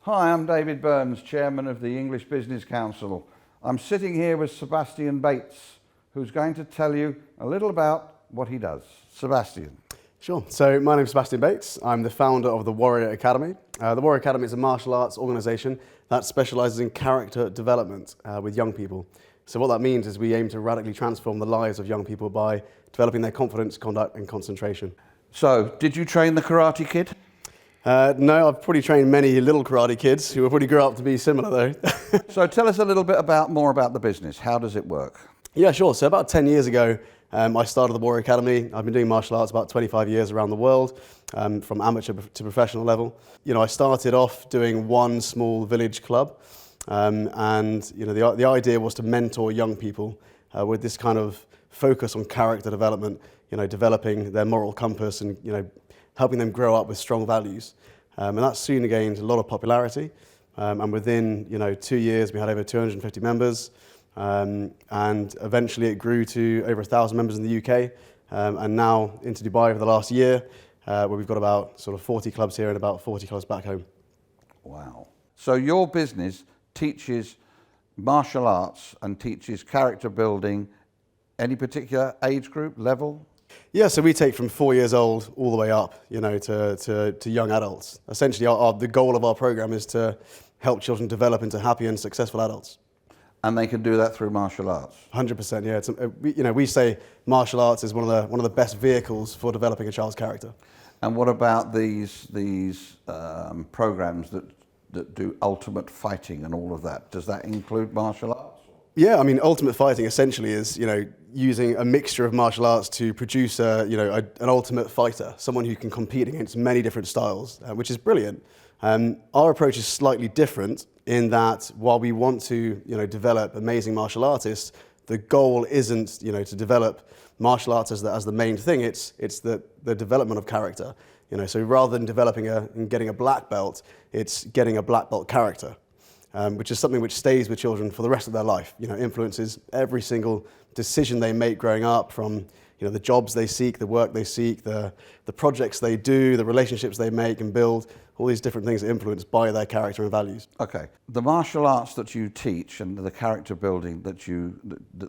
Hi, I'm David Burns, Chairman of the English Business Council. I'm sitting here with Sebastian Bates, who's going to tell you a little about what he does. Sebastian. Sure. So my name's Sebastian Bates. I'm the founder of the Warrior Academy. The Warrior Academy is a martial arts organisation that specialises in character development with young people. So what that means is we aim to radically transform the lives of young people by developing their confidence, conduct and concentration. So, did you train the Karate Kid? No, I've probably trained many little karate kids who have probably grew up to be similar though. So tell us a little bit more about the business. How does it work? Yeah, sure. So about 10 years ago, I started the Warrior Academy. I've been doing martial arts about 25 years around the world, from amateur to professional level. You know, I started off doing one small village club, and you know, the idea was to mentor young people with this kind of focus on character development. You know, developing their moral compass and helping them grow up with strong values. And that soon gained a lot of popularity. And within 2 years, we had over 250 members. And eventually it grew to over 1,000 members in the UK. And now into Dubai over the last year, where we've got about sort of 40 clubs here and about 40 clubs back home. Wow. So your business teaches martial arts and teaches character building, any particular age group, level? Yeah, so we take from 4 years old all the way up, to young adults. Essentially, the goal of our program is to help children develop into happy and successful adults. And they can do that through martial arts? 100%, yeah. We say martial arts is one of the best vehicles for developing a child's character. And what about these programs that do ultimate fighting and all of that? Does that include martial arts? Yeah, I mean, ultimate fighting essentially is, using a mixture of martial arts to produce an ultimate fighter, someone who can compete against many different styles, which is brilliant. Our approach is slightly different in that while we want to, develop amazing martial artists, the goal isn't, to develop martial arts as the main thing. It's the development of character. So rather than developing and getting a black belt, it's getting a black belt character. Which is something which stays with children for the rest of their life, influences every single decision they make growing up, from the jobs they seek, the work they seek, the projects they do, the relationships they make and build, all these different things are influenced by their character and values. Okay, the martial arts that you teach and the character building that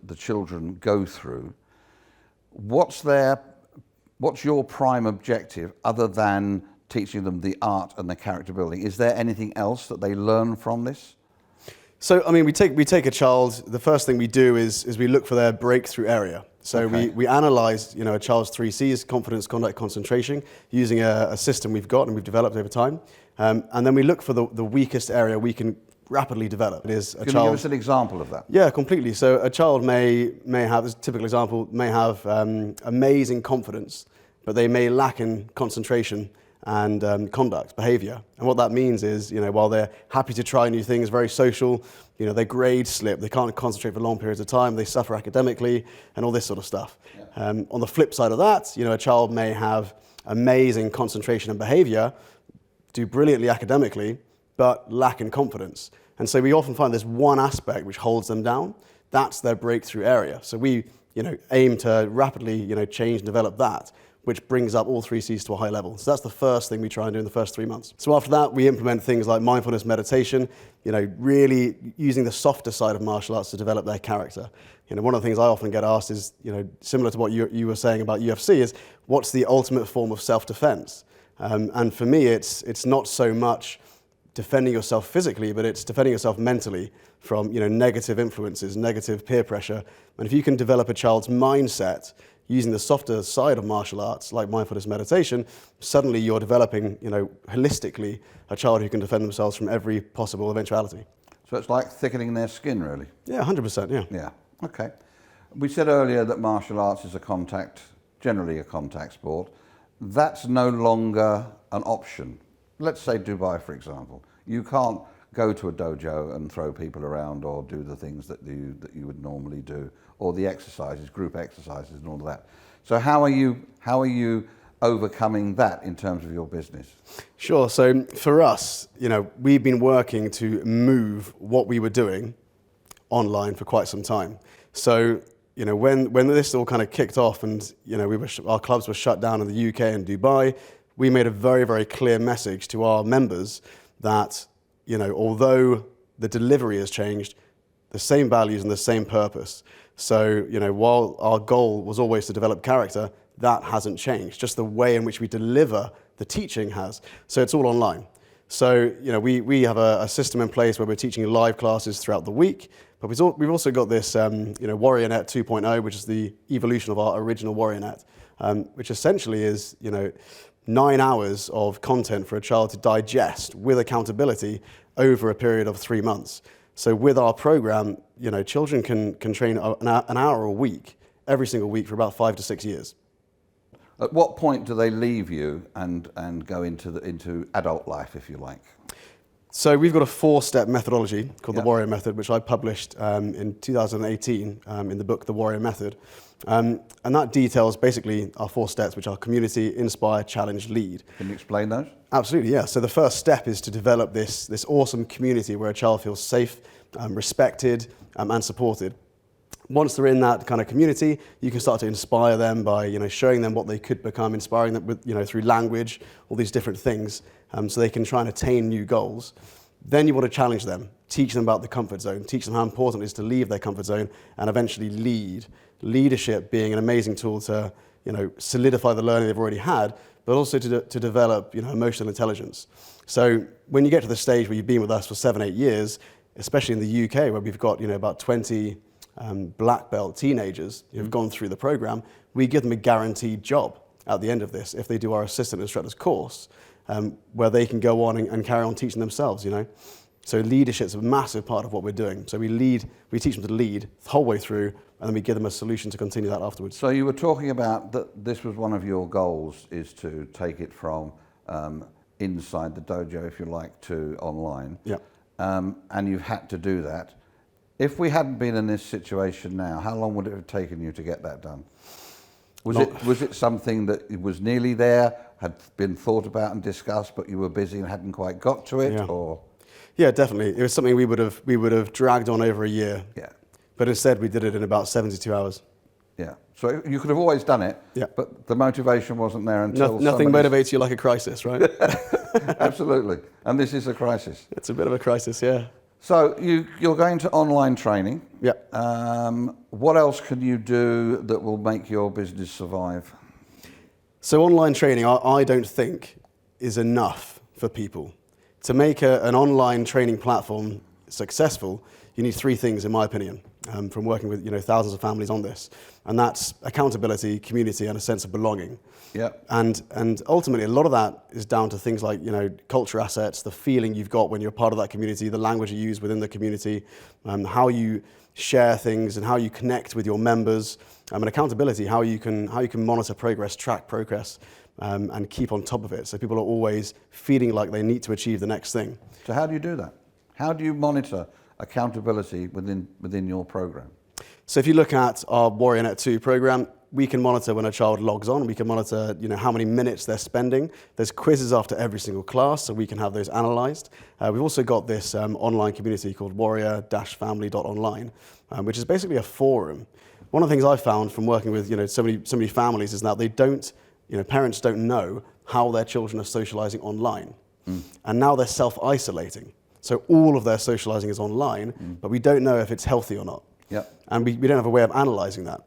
the children go through, what's your prime objective other than teaching them the art and the character building? Is there anything else that they learn from this? So, I mean, we take a child, the first thing we do is we look for their breakthrough area. So okay. we analyze, a child's 3 C's, confidence, conduct, concentration, using a system we've got and we've developed over time. And then we look for the weakest area we can rapidly develop. It is a Can you child, give us an example of that? Yeah, completely. So a child may have, as a typical example, may have amazing confidence, but they may lack in concentration and conduct, behaviour. And what that means is, while they're happy to try new things, very social, their grades slip, they can't concentrate for long periods of time, they suffer academically, and all this sort of stuff. Yeah. On the flip side of that, a child may have amazing concentration and behaviour, do brilliantly academically, but lack in confidence. And so we often find there's one aspect which holds them down. That's their breakthrough area. So we, aim to rapidly, change and develop that, which brings up all 3 C's to a high level. So that's the first thing we try and do in the first 3 months. So after that, we implement things like mindfulness meditation, really using the softer side of martial arts to develop their character. One of the things I often get asked is, similar to what you were saying about UFC, is what's the ultimate form of self-defense? And for me, it's not so much defending yourself physically, but it's defending yourself mentally from, negative influences, negative peer pressure. And if you can develop a child's mindset using the softer side of martial arts, like mindfulness meditation, suddenly you're developing, holistically, a child who can defend themselves from every possible eventuality. So it's like thickening their skin, really? Yeah, 100%, yeah. Yeah, okay. We said earlier that martial arts is generally a contact sport. That's no longer an option. Let's say Dubai, for example. You can't go to a dojo and throw people around or do the things that you would normally do, or the exercises, group exercises and all of that. So how are you overcoming that in terms of your business? Sure. So for us, we've been working to move what we were doing online for quite some time. So, when this all kind of kicked off and, our clubs were shut down in the UK and Dubai, we made a very, very clear message to our members that although the delivery has changed, the same values and the same purpose. So, while our goal was always to develop character, that hasn't changed. Just the way in which we deliver the teaching has. So it's all online. So, we have a system in place where we're teaching live classes throughout the week, but we've also got this, WarriorNet 2.0, which is the evolution of our original WarriorNet, which essentially is, 9 hours of content for a child to digest with accountability over a period of 3 months. So with our program, children can train an hour a week, every single week for about 5 to 6 years. At what point do they leave you and go into adult life, if you like? So we've got a 4-step methodology called the Warrior Method, which I published in 2018 in the book The Warrior Method. And that details basically our 4 steps, which are community, inspire, challenge, lead. Can you explain those? Absolutely, yeah. So the first step is to develop this awesome community where a child feels safe, respected, and supported. Once they're in that kind of community, you can start to inspire them by, showing them what they could become, inspiring them with, through language, all these different things, so they can try and attain new goals. Then you want to challenge them, teach them about the comfort zone, teach them how important it is to leave their comfort zone, and eventually lead. Leadership being an amazing tool to, solidify the learning they've already had, but also to develop, emotional intelligence. So when you get to the stage where you've been with us for 7-8 years, especially in the UK, where we've got, about 20 black belt teenagers who've gone through the program, we give them a guaranteed job at the end of this if they do our assistant instructor's course, where they can go on and carry on teaching themselves, So leadership's a massive part of what we're doing. So we teach them to lead the whole way through, and then we give them a solution to continue that afterwards. So you were talking about that this was one of your goals, is to take it from inside the dojo, if you like, to online. Yeah. And you've had to do that. If we hadn't been in this situation now, how long would it have taken you to get that done? Was it something that was nearly there, had been thought about and discussed, but you were busy and hadn't quite got to it, or? Yeah, definitely. It was something we would have dragged on over a year. Yeah. But instead, we did it in about 72 hours. Yeah. So you could have always done it. Yeah. But the motivation wasn't there until nothing motivates you like a crisis, right? Absolutely. And this is a crisis. It's a bit of a crisis, yeah. So you're going to online training. Yeah. What else can you do that will make your business survive? So online training, I don't think, is enough for people. To make an online training platform successful, you need 3 things, in my opinion, from working with thousands of families on this, and that's accountability, community, and a sense of belonging. Yeah. And ultimately, a lot of that is down to things like culture assets, the feeling you've got when you're part of that community, the language you use within the community, how you share things, and how you connect with your members, and accountability, how you can monitor progress, track progress, and keep on top of it. So people are always feeling like they need to achieve the next thing. So how do you do that? How do you monitor accountability within your program? So if you look at our WarriorNet 2 program, we can monitor when a child logs on. We can monitor, how many minutes they're spending. There's quizzes after every single class, so we can have those analysed. We've also got this online community called warrior-family.online, which is basically a forum. One of the things I've found from working with, so many families is that they don't, parents don't know how their children are socialising online, and now they're self-isolating. So all of their socialising is online, but we don't know if it's healthy or not. Yep. And we don't have a way of analysing that.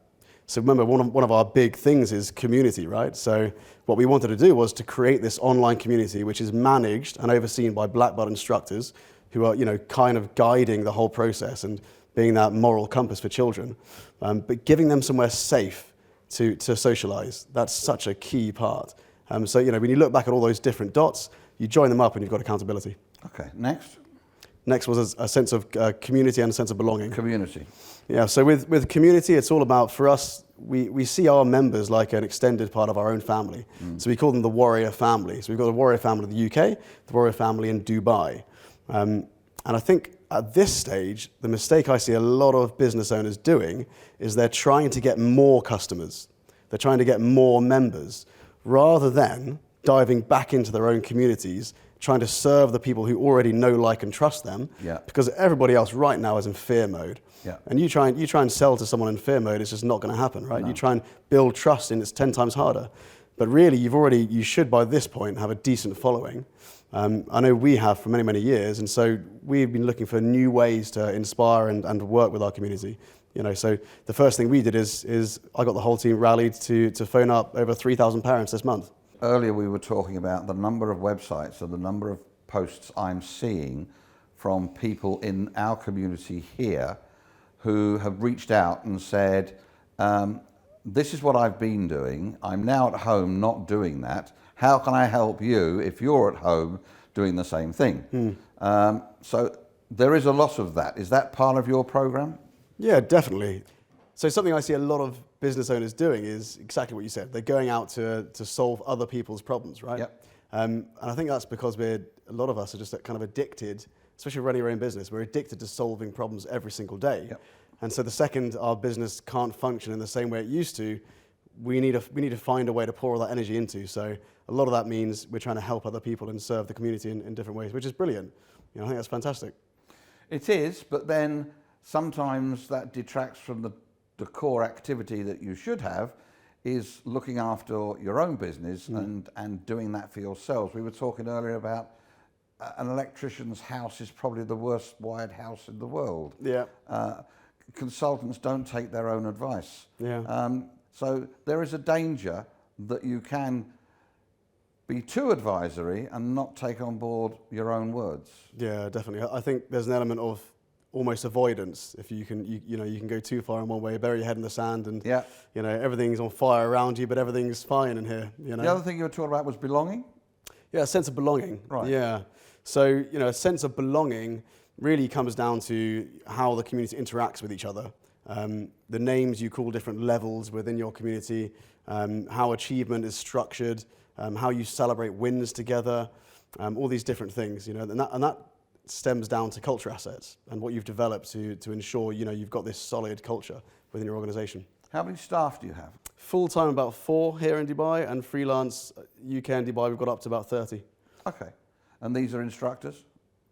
So remember, one of our big things is community, right? So what we wanted to do was to create this online community which is managed and overseen by black belt instructors who are, kind of guiding the whole process and being that moral compass for children, but giving them somewhere safe to socialise. That's such a key part. So, when you look back at all those different dots, you join them up and you've got accountability. Okay, next? Next was a sense of community and a sense of belonging. Community. Yeah, so with community, it's all about, for us, we see our members like an extended part of our own family. So we call them the Warrior family. So we've got the Warrior family in the UK, the Warrior family in Dubai. And I think at this stage, the mistake I see a lot of business owners doing is they're trying to get more customers. They're trying to get more members, rather than diving back into their own communities, trying to serve the people who already know, like, and trust them. Yeah. Because everybody else right now is in fear mode. Yeah. And you try and sell to someone in fear mode, it's just not going to happen, right? No. You try and build trust, and it's 10 times harder. But really, you should by this point have a decent following. I know we have for many, many years, and so we've been looking for new ways to inspire and work with our community. So the first thing we did is I got the whole team rallied to phone up over 3,000 parents this month. Earlier we were talking about the number of websites and the number of posts I'm seeing from people in our community here who have reached out and said, this is what I've been doing. I'm now at home not doing that. How can I help you if you're at home doing the same thing? So there is a lot of that. Is that part of your program? Yeah, definitely. So something I see a lot of business owners doing is exactly what you said. They're going out to solve other people's problems, right? Yep. And I think that's because a lot of us are just kind of addicted, especially running your own business. We're addicted to solving problems every single day. Yep. And so the second our business can't function in the same way it used to, we need to find a way to pour all that energy into. So a lot of that means we're trying to help other people and serve the community in different ways, which is brilliant. I think that's fantastic. It is, but then sometimes that detracts from the core activity that you should have, is looking after your own business and doing that for yourselves. We were talking earlier about an electrician's house is probably the worst wired house in the world. Yeah. Consultants don't take their own advice. Yeah. So there is a danger that you can be too advisory and not take on board your own words. Yeah, definitely. I think there's an element of almost avoidance. If you can go too far in one way, bury your head in the sand, and everything's on fire around you, but everything's fine in here. The other thing you were talking about was belonging. Yeah, a sense of belonging. Right. Yeah. So a sense of belonging really comes down to how the community interacts with each other. The names you call different levels within your community, how achievement is structured, how you celebrate wins together, all these different things, and that stems down to culture assets and what you've developed to ensure, you've got this solid culture within your organization. How many staff do you have? Full-time about 4 here in Dubai, and freelance UK and Dubai we've got up to about 30. Okay. And these are instructors?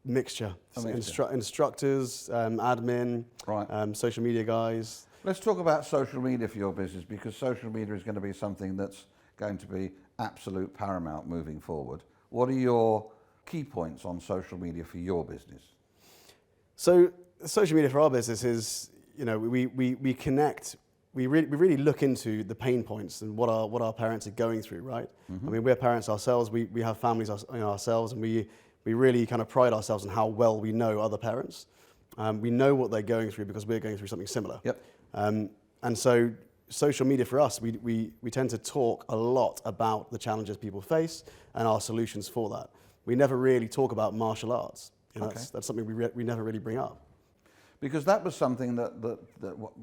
Mixture. A mixture. Instructors, admin, right. Social media guys. Let's talk about social media for your business, because social media is going to be something that's going to be absolute paramount moving forward. What are your key points on social media for your business? So social media for our business is, we connect. We really look into the pain points and what our parents are going through, right? Mm-hmm. I mean, we're parents ourselves. We have families ourselves, and we really kind of pride ourselves on how well we know other parents. We know what they're going through because we're going through something similar. Yep. And so social media for us, we tend to talk a lot about the challenges people face and our solutions for that. We never really talk about martial arts. Okay. That's something we never really bring up. Because that was something that what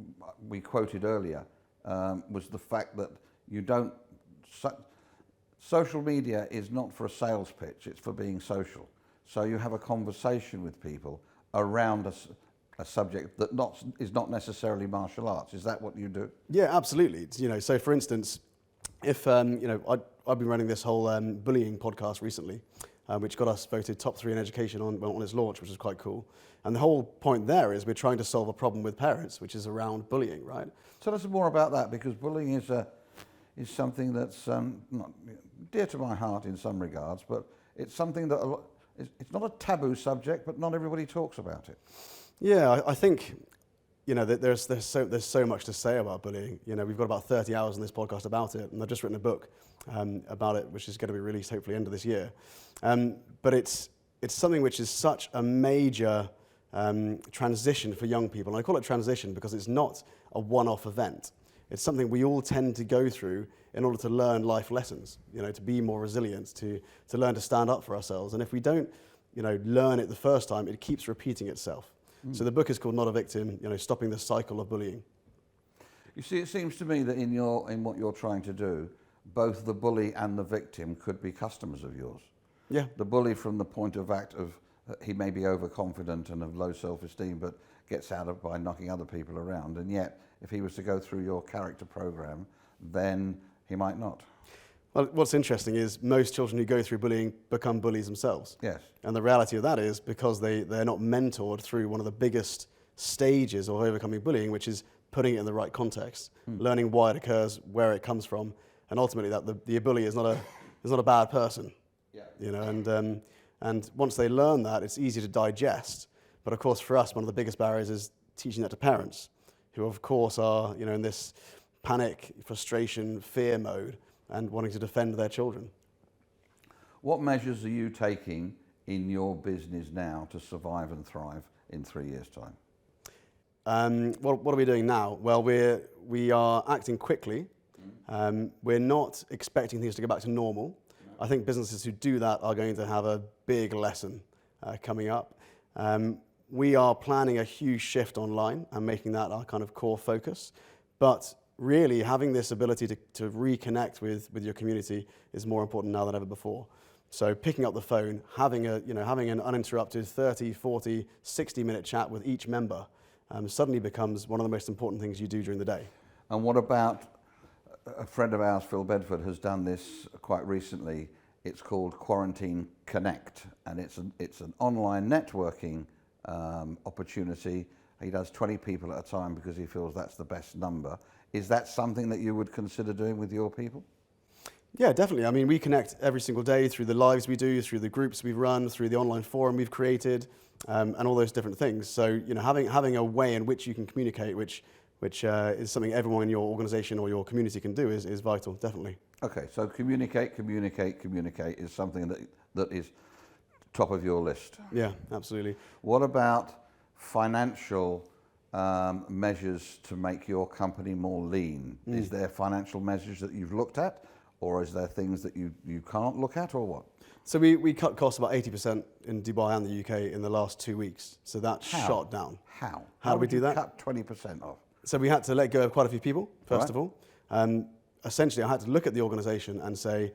we quoted earlier, was the fact that social media is not for a sales pitch, it's for being social. So you have a conversation with people around a subject that is not necessarily martial arts. Is that what you do? Yeah, absolutely. So for instance, if I've been running this whole bullying podcast recently, which got us voted top 3 in education on its launch, which is quite cool. And the whole point there is we're trying to solve a problem with parents, which is around bullying, right? Tell us more about that, because bullying is something that's not dear to my heart in some regards, but it's something that it's not a taboo subject, but not everybody talks about it. Yeah, I think there's so much to say about bullying. We've got about 30 hours in this podcast about it, and I've just written a book about it, which is going to be released hopefully end of this year. But it's something which is such a major transition for young people. And I call it transition because it's not a one-off event. It's something we all tend to go through in order to learn life lessons, to be more resilient, to learn to stand up for ourselves. And if we don't, learn it the first time, it keeps repeating itself. Mm. So the book is called Not a Victim, Stopping the Cycle of Bullying. You see, it seems to me that in what you're trying to do, both the bully and the victim could be customers of yours. Yeah. The bully from the point of fact of he may be overconfident and of low self-esteem, but gets out of by knocking other people around. And yet, if he was to go through your character program, then he might not. Well, what's interesting is most children who go through bullying become bullies themselves. Yes. And the reality of that is because they're not mentored through one of the biggest stages of overcoming bullying, which is putting it in the right context, learning why it occurs, where it comes from, and ultimately that the bully is not a bad person. Yeah. And And once they learn that, it's easy to digest. But of course, for us, one of the biggest barriers is teaching that to parents, who of course are, in this panic, frustration, fear mode, and wanting to defend their children. What measures are you taking in your business now to survive and thrive in 3 years' time? What are we doing now? Well, we are acting quickly. We're not expecting things to go back to normal. I think businesses who do that are going to have a big lesson coming up. We are planning a huge shift online and making that our kind of core focus. But really, having this ability to reconnect with your community is more important now than ever before. So picking up the phone, having an uninterrupted 30, 40, 60-minute chat with each member suddenly becomes one of the most important things you do during the day. And what about a friend of ours, Phil Bedford, has done this quite recently. It's called Quarantine Connect, and it's an online networking opportunity. He does 20 people at a time because he feels that's the best number. Is that something that you would consider doing with your people? Yeah, definitely. I mean, we connect every single day through the lives we do, through the groups we run, through the online forum we've created, and all those different things. So, having a way in which you can communicate, which is something everyone in your organization or your community can do is vital, definitely. Okay, so communicate is something that is top of your list. Yeah, absolutely. What about financial measures to make your company more lean? Is there financial measures that you've looked at, or is there things that you can't look at, or what? So we cut costs about 80% in Dubai and the UK in the last 2 weeks. So that shot down. How? How did we do that? Cut 20% off. So we had to let go of quite a few people, first of all. Essentially, I had to look at the organization and say,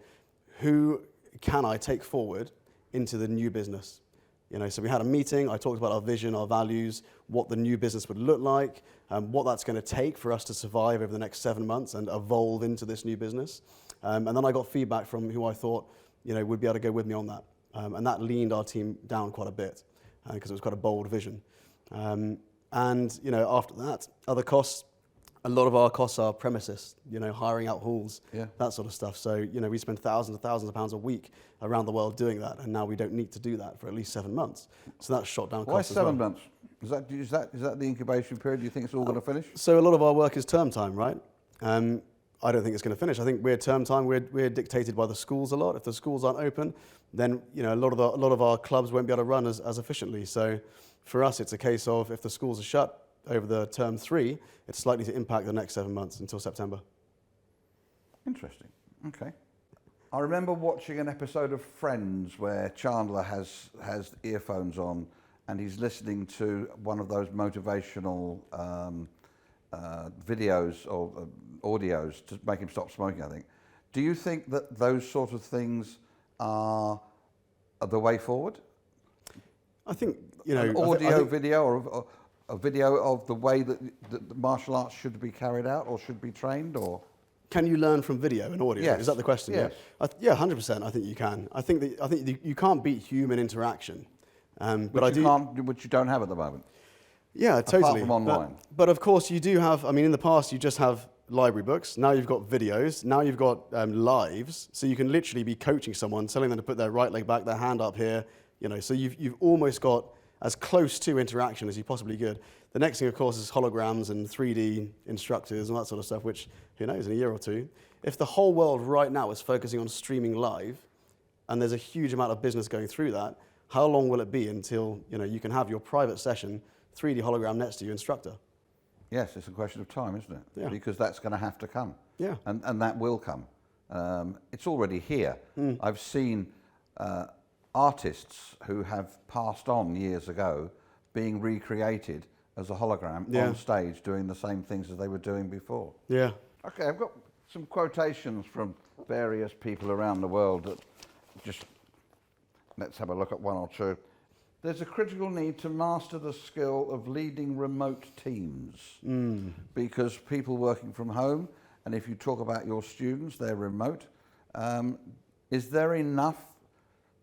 who can I take forward into the new business? So we had a meeting, I talked about our vision, our values, what the new business would look like, what that's going to take for us to survive over the next 7 months and evolve into this new business. And then I got feedback from who I thought would be able to go with me on that. And that leaned our team down quite a bit because it was quite a bold vision. And after that, other costs, a lot of our costs are premises, hiring out halls, that sort of stuff. So, we spend thousands of pounds a week around the world doing that, and now we don't need to do that for at least 7 months. So that's shot down costs as well. Why 7 months? Is that the incubation period? Do you think it's all going to finish? So a lot of our work is term time, right? I don't think it's going to finish. I think we're term time. We're dictated by the schools a lot. If the schools aren't open, then a lot of our clubs won't be able to run as efficiently. So for us, it's a case of if the schools are shut over the term 3, it's likely to impact the next 7 months until September. Interesting. Okay. I remember watching an episode of Friends where Chandler has earphones on and he's listening to one of those motivational videos or audios to make him stop smoking, I think. Do you think that those sort of things are the way forward? I think, an audio video or a video of the way that the martial arts should be carried out or should be trained, or? Can you learn from video and audio? Yes. Is that the question? Yes. Yeah, 100%. I think you can. I think you can't beat human interaction. Which you don't have at the moment. Yeah, totally. Apart from online. But of course you do have, in the past you just have library books. Now you've got videos. Now you've got lives. So you can literally be coaching someone, telling them to put their right leg back, their hand up here. So you've almost got as close to interaction as you possibly could. The next thing, of course, is holograms and 3D instructors and that sort of stuff, which, who knows, in a year or two. If the whole world right now is focusing on streaming live, and there's a huge amount of business going through that, how long will it be until you can have your private session, 3D hologram next to your instructor? Yes, it's a question of time, isn't it? Yeah. Because that's going to have to come. Yeah. And that will come. It's already here. I've seen artists who have passed on years ago being recreated as a hologram on stage doing the same things as they were doing before. Yeah. Okay, I've got some quotations from various people around the world that let's have a look at one or two. There's a critical need to master the skill of leading remote teams because people working from home, and if you talk about your students, they're remote. Is there enough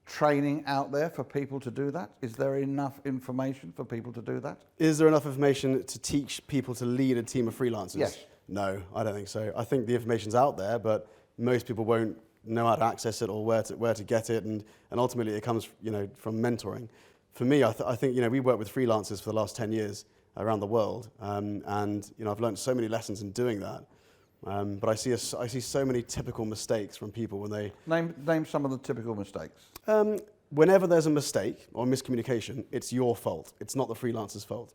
training out there for people to do that? Is there enough information for people to do that? Is there enough information to teach people to lead a team of freelancers? Yes. No, I don't think so. I think the information's out there, but most people won't know how to access it or where to get it, and ultimately it comes from mentoring. For me, I think we work with freelancers for the last 10 years around the world, and I've learned so many lessons in doing that. But I see so many typical mistakes from people when they name some of the typical mistakes. Whenever there's a mistake or miscommunication, it's your fault. It's not the freelancer's fault.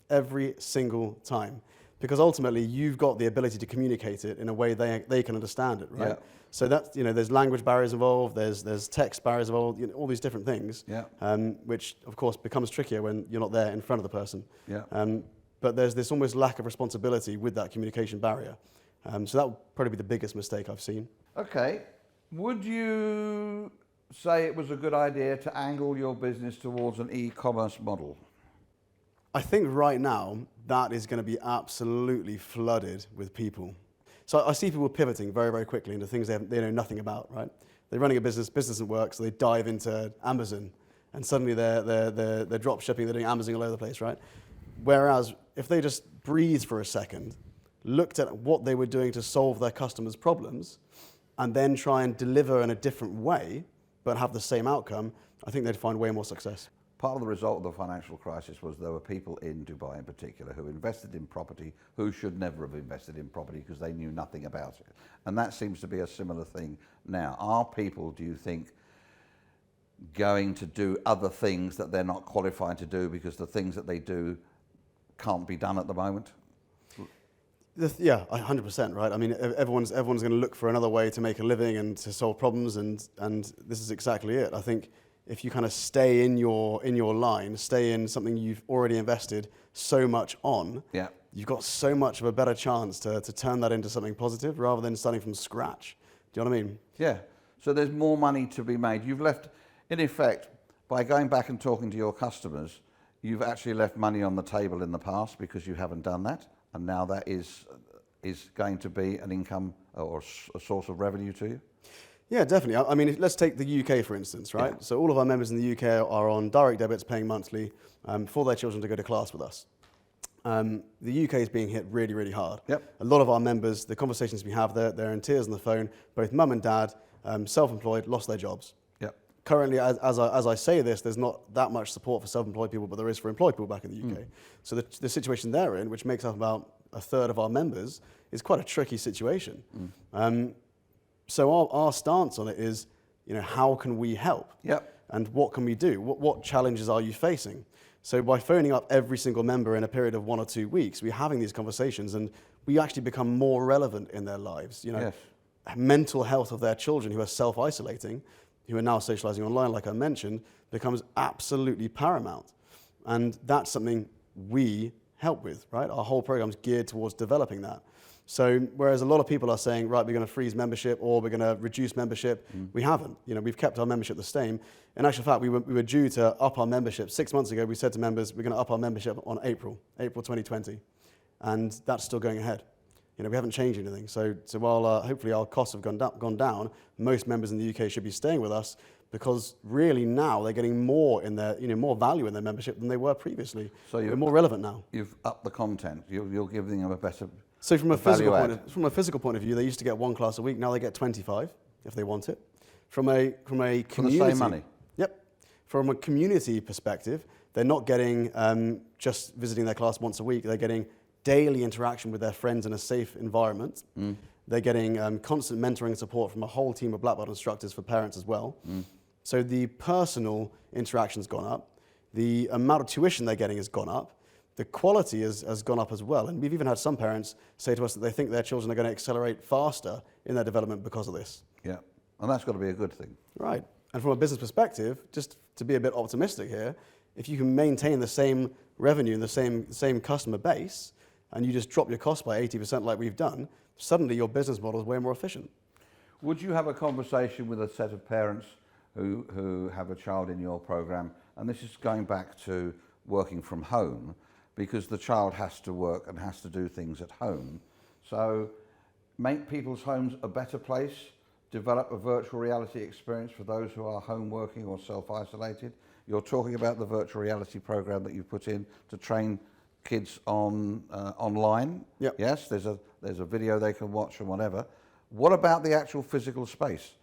Every single time. Because ultimately, you've got the ability to communicate it in a way they can understand it, right? Yeah. So that's, there's language barriers involved, there's text barriers involved, all these different things, Yeah. Which of course becomes trickier when you're not there in front of the person. Yeah. But there's this almost lack of responsibility with that communication barrier. So that would probably be the biggest mistake I've seen. Okay. Would you say it was a good idea to angle your business towards an e-commerce model? I think right now that is going to be absolutely flooded with people. So I see people pivoting very, very quickly into things they know nothing about, right? They're running a business doesn't work, so they dive into Amazon, and suddenly they're drop shipping, they're doing Amazon all over the place, right? Whereas if they just breathed for a second, looked at what they were doing to solve their customers' problems, and then try and deliver in a different way, but have the same outcome, I think they'd find way more success. Part of the result of the financial crisis was there were people in Dubai in particular who invested in property who should never have invested in property because they knew nothing about it. And that seems to be a similar thing now. Are people, do you think, going to do other things that they're not qualified to do because the things that they do can't be done at the moment? Yeah, 100%, right? I mean, everyone's going to look for another way to make a living and to solve problems, and this is exactly it. I think if you kind of stay in your line, stay in something you've already invested so much on, yeah, you've got so much of a better chance to turn that into something positive rather than starting from scratch. Do you know what I mean? Yeah. So there's more money to be made. You've left, in effect, by going back and talking to your customers, you've actually left money on the table in the past because you haven't done that, and now that is going to be an income or a source of revenue to you? Yeah, definitely. I mean, let's take the UK, for instance, right? Yeah. So all of our members in the UK are on direct debits paying monthly for their children to go to class with us. The UK is being hit really, really hard. Yep. A lot of our members, the conversations we have, they're in tears on the phone. Both mum and dad, self-employed, lost their jobs. Yep. Currently, as I say this, there's not that much support for self-employed people, but there is for employed people back in the UK. So the situation they're in, which makes up about a third of our members, is quite a tricky situation. So our stance on it is, how can we help? Yep. And what can we do? What challenges are you facing? So by phoning up every single member in a period of 1 or 2 weeks, we're having these conversations, and we actually become more relevant in their lives. Yes. Mental health of their children who are self-isolating, who are now socializing online, like I mentioned, becomes absolutely paramount. And that's something we help with, right? Our whole program's geared towards developing that. So whereas a lot of people are saying, right, we're going to freeze membership or we're going to reduce membership, we haven't. We've kept our membership the same. In actual fact, we were due to up our membership 6 months ago. We said to members, we're going to up our membership on April 2020, and that's still going ahead. We haven't changed anything. So while hopefully our costs have gone down, most members in the UK should be staying with us because really now they're getting more in their, more value in their membership than they were previously. So they're more relevant now. You've upped the content. You're giving them a better. So from a physical point of view, they used to get 1 class a week. Now they get 25 if they want it. From a community, for the same money. Yep. From a community perspective, they're not getting just visiting their class once a week. They're getting daily interaction with their friends in a safe environment. They're getting constant mentoring and support from a whole team of black belt instructors for parents as well. So the personal interaction's gone up. The amount of tuition they're getting has gone up. The quality has gone up as well. And we've even had some parents say to us that they think their children are going to accelerate faster in their development because of this. Yeah, and that's got to be a good thing. Right. And from a business perspective, just to be a bit optimistic here, if you can maintain the same revenue and the same customer base, and you just drop your cost by 80% like we've done, suddenly your business model is way more efficient. Would you have a conversation with a set of parents who have a child in your program, and this is going back to working from home, because the child has to work and has to do things at home. So make people's homes a better place, develop a virtual reality experience for those who are home working or self-isolated. You're talking about the virtual reality program that you've put in to train kids online. Yep. Yes, there's a video they can watch and whatever. What about the actual physical space?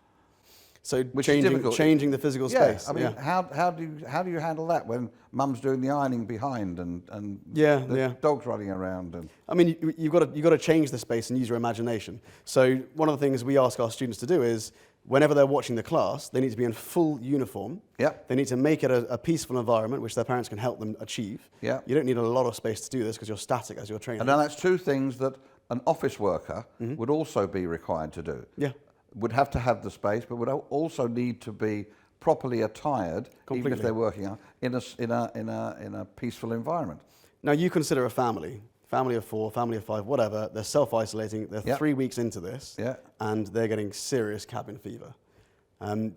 So which is difficult. changing the physical Yeah, space. I mean, how do you handle that when mum's doing the ironing behind and the dog's running around? And I mean, you've got to change the space and use your imagination. So one of the things we ask our students to do is, whenever they're watching the class, they need to be in full uniform. Yep. They need to make it a peaceful environment, which their parents can help them achieve. Yep. You don't need a lot of space to do this because you're static as you're training. And now that's two things that an office worker would also be required to do. Yeah. Would have to have the space, but would also need to be properly attired, even if they're working out in a peaceful environment. Now you consider a family of 4, family of 5, whatever. They're self-isolating. They're 3 weeks into this, and they're getting serious cabin fever.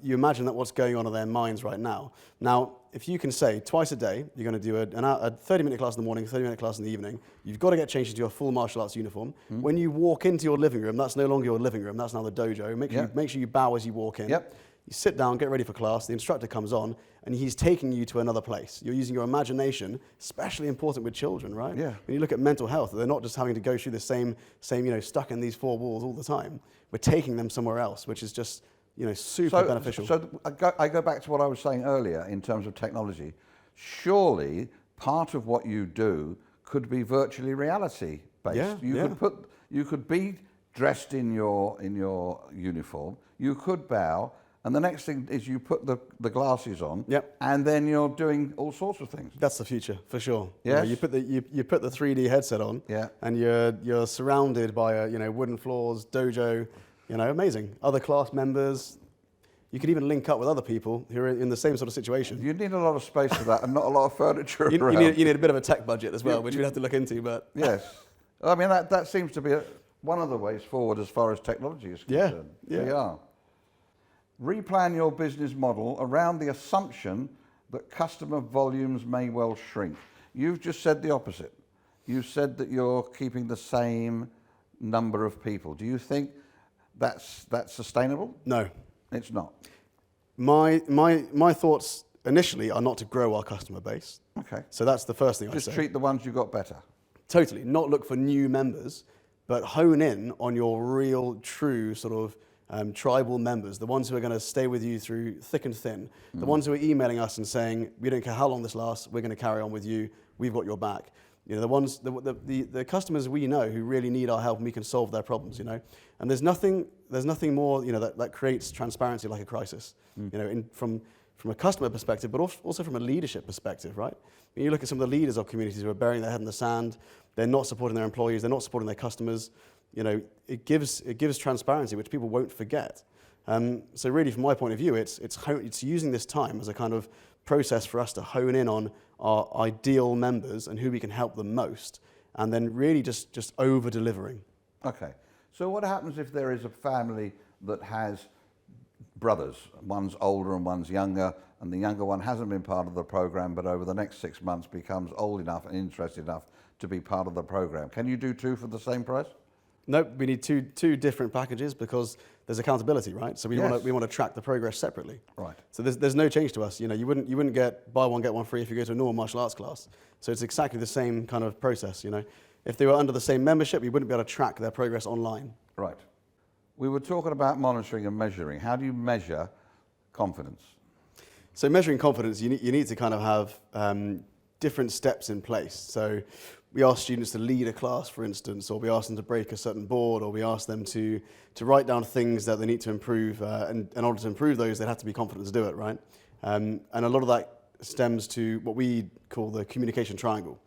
You imagine that what's going on in their minds right now. Now, if you can say twice a day, you're going to do a 30-minute class in the morning, 30-minute class in the evening, you've got to get changed into your full martial arts uniform. When you walk into your living room, that's no longer your living room, that's now the dojo. Make sure you bow as you walk in. Yep. You sit down, get ready for class, the instructor comes on, and he's taking you to another place. You're using your imagination, especially important with children, right? Yeah. When you look at mental health, they're not just having to go through the same, stuck in these 4 walls all the time. We're taking them somewhere else, which is just, super beneficial. So I go back to what I was saying earlier in terms of technology. Surely part of what you do could be virtually reality based. Yeah, You could be dressed in your uniform. You could bow, and the next thing is you put the glasses on. Yep. And then you're doing all sorts of things. That's the future for sure. Yes. You put the 3D headset on. Yeah. And you're surrounded by wooden floors, dojo. Amazing. Other class members. You could even link up with other people who are in the same sort of situation. You need a lot of space for that and not a lot of furniture around. You need a bit of a tech budget as well, which we'd have to look into. But yes. I mean, that seems to be one of the ways forward as far as technology is concerned. Yeah. We are. Replan your business model around the assumption that customer volumes may well shrink. You've just said the opposite. You said that you're keeping the same number of people. Do you think that's sustainable? No. It's not. My thoughts initially are not to grow our customer base. Okay. So that's the first thing I'd say. Just treat the ones you got better. Totally. Not look for new members, but hone in on your real, true sort of tribal members, the ones who are going to stay with you through thick and thin, the ones who are emailing us and saying, we don't care how long this lasts, we're going to carry on with you, we've got your back. The customers we know who really need our help and we can solve their problems, And there's nothing more, that creates transparency like a crisis, from a customer perspective, but also from a leadership perspective, right? When you look at some of the leaders of communities who are burying their head in the sand, they're not supporting their employees, they're not supporting their customers, it gives transparency, which people won't forget. So really, from my point of view, it's using this time as a kind of process for us to hone in on our ideal members and who we can help the most, and then really just over-delivering. Okay. So what happens if there is a family that has brothers, one's older and one's younger, and the younger one hasn't been part of the program, but over the next 6 months becomes old enough and interested enough to be part of the program? Can you do 2 for the same price? No, we need two different packages because there's accountability, right? So we want to track the progress separately. Right. So there's no change to us. You wouldn't get buy one get one free if you go to a normal martial arts class. So it's exactly the same kind of process. If they were under the same membership, we wouldn't be able to track their progress online. Right. We were talking about monitoring and measuring. How do you measure confidence? So measuring confidence, you need to kind of have different steps in place. So we ask students to lead a class, for instance, or we ask them to break a certain board, or we ask them to write down things that they need to improve. And in order to improve those, they'd have to be confident to do it, right? And a lot of that stems to what we call the communication triangle.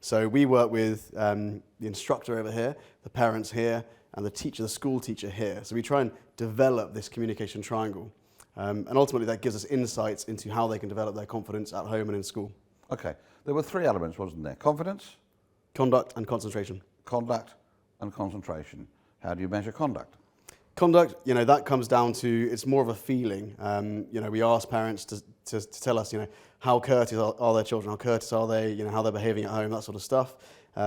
So we work with the instructor over here, the parents here, and the school teacher here. So we try and develop this communication triangle. And ultimately that gives us insights into how they can develop their confidence at home and in school. Okay. There were 3 elements, wasn't there? Confidence, conduct, and concentration. Conduct and concentration. How do you measure conduct? Conduct, that comes down to, it's more of a feeling. We ask parents to tell us, how courteous are their children, how courteous are they, how they're behaving at home, that sort of stuff.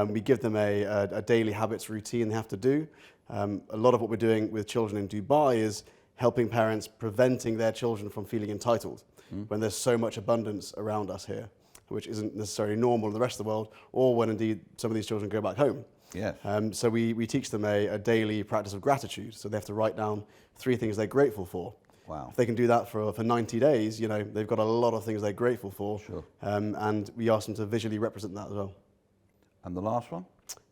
We give them a daily habits routine they have to do. A lot of what we're doing with children in Dubai is helping parents, preventing their children from feeling entitled when there's so much abundance around us here, which isn't necessarily normal in the rest of the world, or when indeed some of these children go back home. Yes. So we teach them a daily practice of gratitude. So they have to write down 3 things they're grateful for. Wow. If they can do that for 90 days, they've got a lot of things they're grateful for. Sure. And we ask them to visually represent that as well. And the last one?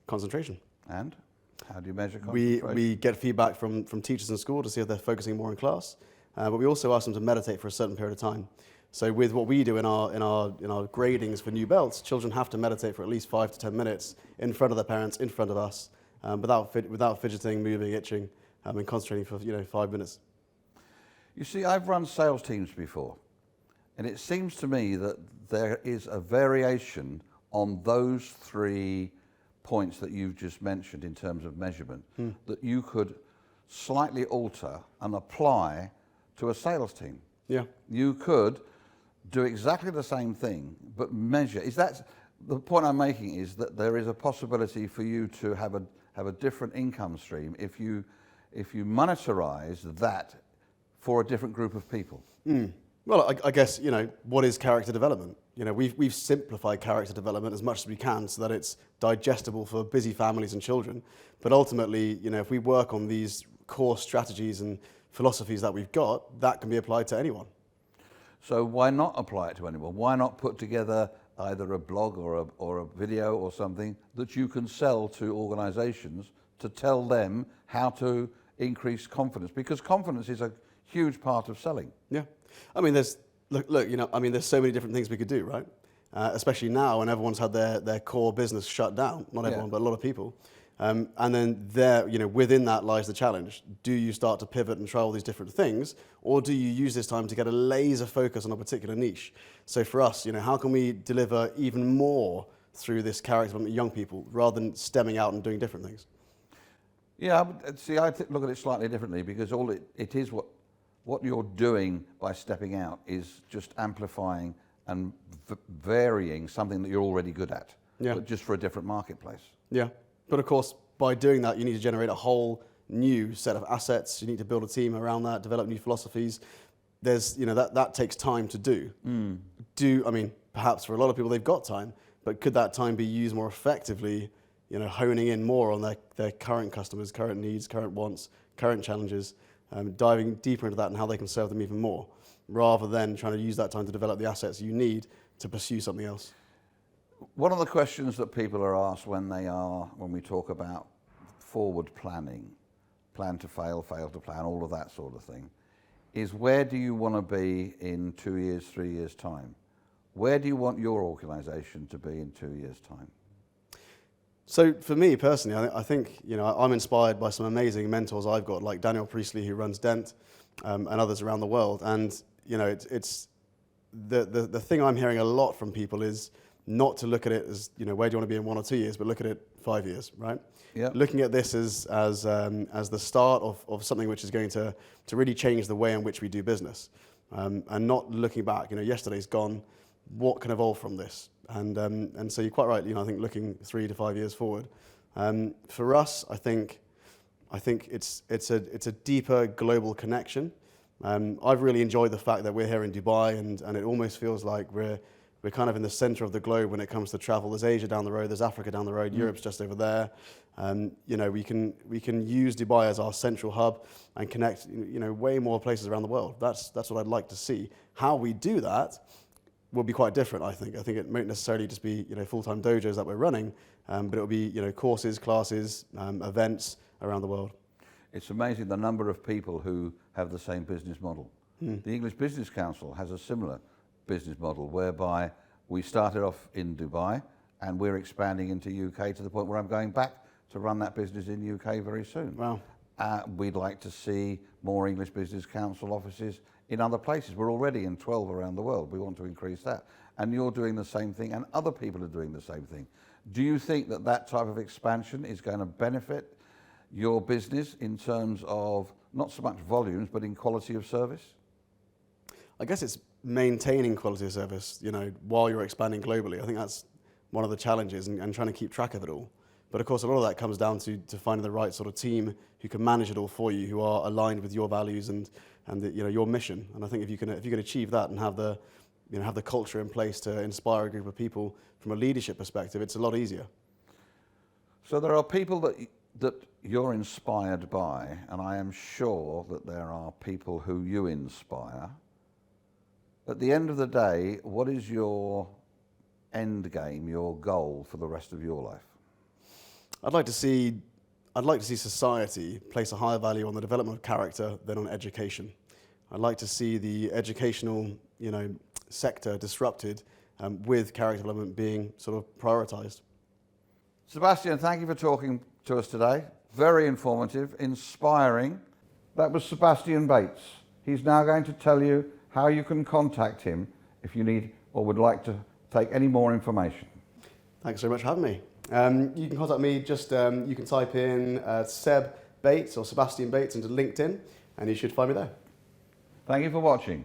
Concentration. And how do you measure concentration? We get feedback from teachers in school to see if they're focusing more in class, but we also ask them to meditate for a certain period of time. So with what we do in our gradings for new belts, children have to meditate for at least 5 to 10 minutes in front of their parents, in front of us, without fidgeting, moving, itching, and concentrating for 5 minutes. You see, I've run sales teams before, and it seems to me that there is a variation on those 3 points that you've just mentioned in terms of measurement that you could slightly alter and apply to a sales team. Yeah. You could do exactly the same thing, but measure. Is that the point I'm making? Is that there is a possibility for you to have a different income stream if you monetize that for a different group of people? Well, I guess, what is character development? We've simplified character development as much as we can so that it's digestible for busy families and children. But ultimately, if we work on these core strategies and philosophies that we've got, that can be applied to anyone. So why not apply it to anyone? Why not put together either a blog or a video or something that you can sell to organizations to tell them how to increase confidence? Because confidence is a huge part of selling. Yeah. I mean, there's so many different things we could do, right? Especially now when everyone's had their core business shut down. Not everyone, but a lot of people. And then within that lies the challenge. Do you start to pivot and try all these different things, or do you use this time to get a laser focus on a particular niche? So for us, how can we deliver even more through this character development of young people rather than stemming out and doing different things? Yeah, see, I look at it slightly differently, because all it is what you're doing by stepping out is just amplifying and varying something that you're already good at, but just for a different marketplace. Yeah. But of course, by doing that, you need to generate a whole new set of assets. You need to build a team around that, develop new philosophies. There's, that takes time to do. Perhaps for a lot of people, they've got time, but could that time be used more effectively, honing in more on their current customers, current needs, current wants, current challenges, diving deeper into that and how they can serve them even more, rather than trying to use that time to develop the assets you need to pursue something else. One of the questions that people are asked when we talk about forward planning, plan to fail, fail to plan, all of that sort of thing, is where do you want to be in 2 years, 3 years' time? Where do you want your organisation to be in 2 years' time? So for me personally, I think I'm inspired by some amazing mentors I've got, like Daniel Priestley, who runs Dent, and others around the world. And it's the thing I'm hearing a lot from people is not to look at it as where do you want to be in 1 or 2 years, but look at it 5 years, right? Yeah. Looking at this as the start of something which is going to really change the way in which we do business, and not looking back. Yesterday's gone. What can evolve from this? And so you're quite right. I think looking 3 to 5 years forward. For us, I think it's a deeper global connection. I've really enjoyed the fact that we're here in Dubai, and it almost feels like we're kind of in the center of the globe when it comes to travel. There's Asia down the road, there's Africa down the road, Europe's just over there. We can use Dubai as our central hub and connect way more places around the world. That's what I'd like to see. How we do that will be quite different, I think. I think it won't necessarily just be full-time dojos that we're running, but it'll be courses, classes, events around the world. It's amazing the number of people who have the same business model. The English Business Council has a similar business model whereby we started off in Dubai and we're expanding into UK to the point where I'm going back to run that business in UK very soon. Wow. We'd like to see more English Business Council offices in other places. We're already in 12 around the world. We want to increase that. And you're doing the same thing, and other people are doing the same thing. Do you think that type of expansion is going to benefit your business in terms of not so much volumes, but in quality of service? I guess it's maintaining quality of service, while you're expanding globally. I think that's one of the challenges, and trying to keep track of it all. But of course, a lot of that comes down to finding the right sort of team who can manage it all for you, who are aligned with your values and your mission. And I think if you can achieve that and have the culture in place to inspire a group of people from a leadership perspective, it's a lot easier. So there are people that that you're inspired by, and I am sure that there are people who you inspire. At the end of the day, what is your end game, your goal for the rest of your life? I'd like to see society place a higher value on the development of character than on education. I'd like to see the educational, sector disrupted, with character development being sort of prioritised. Sebastian, thank you for talking to us today. Very informative, inspiring. That was Sebastian Bates. He's now going to tell you how you can contact him if you need or would like to take any more information. Thanks very much for having me. You can contact me, you can type in Seb Bates or Sebastian Bates into LinkedIn and you should find me there. Thank you for watching.